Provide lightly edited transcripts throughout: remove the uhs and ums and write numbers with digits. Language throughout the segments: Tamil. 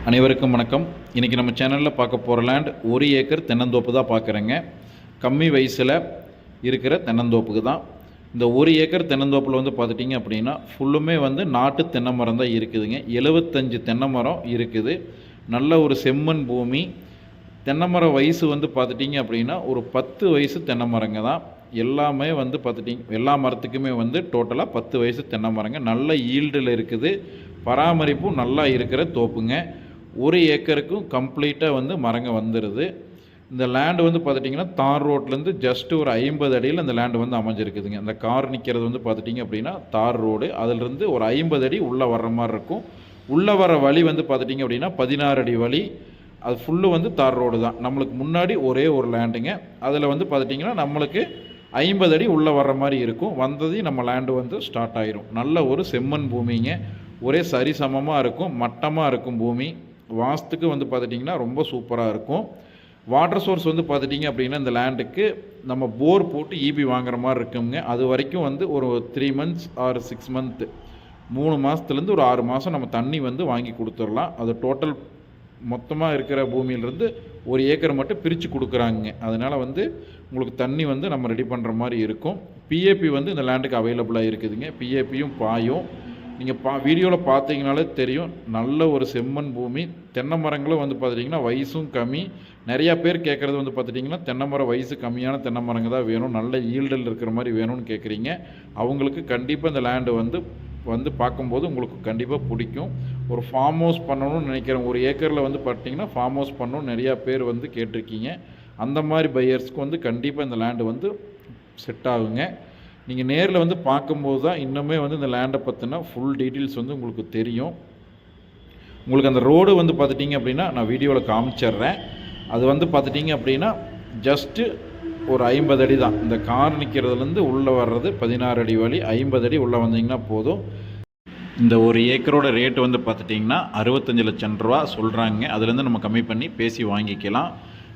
அனைவருக்கும் வணக்கம். இன்றைக்கி நம்ம சேனலில் பார்க்க போகிற லேண்ட் 1 ஏக்கர் தென்னந்தோப்பு தான் பார்க்குறேங்க. கம்மி வயசில் இருக்கிற தென்னந்தோப்புக்கு தான். இந்த 1 ஏக்கர் தென்னந்தோப்பில் வந்து பார்த்துட்டிங்க அப்படின்னா ஃபுல்லுமே வந்து நாட்டு தென்னை மரம் தான் இருக்குதுங்க. 75 தென்னை மரம் இருக்குது. நல்ல ஒரு செம்மண் பூமி. தென்னை மரம் வயசு வந்து பார்த்துட்டிங்க அப்படின்னா ஒரு 10 வயசு தென்னை மரங்க தான். எல்லாமே வந்து பார்த்துட்டிங்க, எல்லா மரத்துக்குமே வந்து டோட்டலாக 10 வயசு தென்னை மரங்க. நல்ல ஈல்டில் இருக்குது. பராமரிப்பும் நல்லா இருக்கிற தோப்புங்க. 1 ஏக்கருக்கும் கம்ப்ளீட்டாக வந்து மரங்க வந்துடுது. இந்த லேண்டு வந்து பார்த்துட்டிங்கன்னா தார் ரோட்லேருந்து ஜஸ்ட்டு ஒரு 50 அடியில் இந்த லேண்டு வந்து அமைஞ்சிருக்குதுங்க. இந்த கார் நிற்கிறது வந்து பார்த்துட்டிங்க அப்படின்னா தார் ரோடு. அதிலிருந்து ஒரு 50 அடி உள்ளே வர்ற மாதிரி இருக்கும். உள்ளே வர வழி வந்து பார்த்துட்டிங்க அப்படின்னா 16 அடி வழி. அது ஃபுல்லு வந்து தார் ரோடு தான். நம்மளுக்கு முன்னாடி ஒரே ஒரு லேண்டுங்க. அதில் வந்து பார்த்துட்டிங்கன்னா நம்மளுக்கு 50 அடி உள்ளே வர்ற மாதிரி இருக்கும். வந்ததையும் நம்ம லேண்டு வந்து ஸ்டார்ட் ஆயிரும். நல்ல ஒரு செம்மண் பூமிங்க. ஒரே சரிசமமாக இருக்கும், மட்டமாக இருக்கும் பூமி. வாஸ்துக்கு வந்து பார்த்துட்டிங்கன்னா ரொம்ப சூப்பராக இருக்கும். வாட்டர் சோர்ஸ் வந்து பார்த்துட்டிங்க அப்படின்னா இந்த லேண்டுக்கு நம்ம போர் போட்டு ஈபி வாங்குற மாதிரி இருக்குங்க. அது வரைக்கும் வந்து ஒரு 3 மந்த்ஸ் ஆர் 6 மந்த்து 3 மாதத்துலேருந்து ஒரு 6 மாதம் நம்ம தண்ணி வந்து வாங்கி கொடுத்துடலாம். அது டோட்டல் மொத்தமாக இருக்கிற பூமியிலேருந்து 1 ஏக்கர் மட்டும் பிரித்து கொடுக்குறாங்க. அதனால் வந்து உங்களுக்கு தண்ணி வந்து நம்ம ரெடி பண்ணுற மாதிரி இருக்கும். பிஏபி வந்து இந்த லேண்டுக்கு அவைலபிளாக இருக்குதுங்க. பிஏபியும் பாயும். நீங்கள் வீடியோவில் பார்த்தீங்கனாலே தெரியும். நல்ல ஒரு செம்மண் பூமி. தென்னை மரங்களும் வந்து பார்த்துட்டிங்கன்னா வயசும் கம்மி. நிறையா பேர் கேட்குறது வந்து பார்த்துட்டிங்கன்னா தென்னை மரம் வயசு கம்மியான தென்னை மரங்க தான் வேணும், நல்ல ஈல்டில் இருக்கிற மாதிரி வேணும்னு கேட்குறீங்க. அவங்களுக்கு கண்டிப்பாக இந்த லேண்டு வந்து பார்க்கும்போது உங்களுக்கு கண்டிப்பாக பிடிக்கும். ஒரு ஃபார்ம் ஹவுஸ் பண்ணணும்னு நினைக்கிறேன். 1 ஏக்கரில் வந்து பார்த்திங்கன்னா ஃபார்ம் ஹவுஸ் பண்ணணும்னு நிறையா பேர் வந்து கேட்டிருக்கீங்க. அந்த மாதிரி பையர்ஸ்க்கு வந்து கண்டிப்பாக இந்த லேண்டு வந்து செட் ஆகுங்க. நீங்கள் நேரில் வந்து பார்க்கும்போது தான் இன்னுமே வந்து இந்த லேண்டை பற்றின ஃபுல் டீட்டெயில்ஸ் வந்து உங்களுக்கு தெரியும். உங்களுக்கு அந்த ரோடு வந்து பார்த்துட்டிங்க அப்படின்னா நான் வீடியோவில் காமிச்சிட்றேன். அது வந்து பார்த்துட்டிங்க அப்படின்னா ஜஸ்ட்டு ஒரு 50 அடி தான். இந்த கார் நிற்கிறதுலேருந்து உள்ளே வர்றது 16 அடி வழி. 50 அடி உள்ளே வந்தீங்கன்னா போதும். இந்த 1 ஏக்கரோட ரேட்டு வந்து பார்த்துட்டிங்கன்னா 65 லட்சம் ரூபா சொல்கிறாங்க. அதுலேருந்து நம்ம கம்மி பண்ணி பேசி வாங்கிக்கலாம்.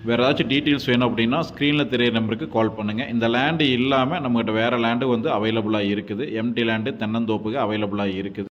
வேறு ஏதாச்சும் டீட்டெயில்ஸ் வேணும் அப்படின்னா ஸ்க்ரீனில் தெரியிற நம்பருக்கு கால் பண்ணுங்கள். இந்த லேண்டு இல்லாமல் நம்மகிட்ட வேறு லேண்டு வந்து அவைலபிளாக இருக்குது. எம்டி லேண்டு தென்னந்தோப்புக்கு அவைலபிளாக இருக்குது.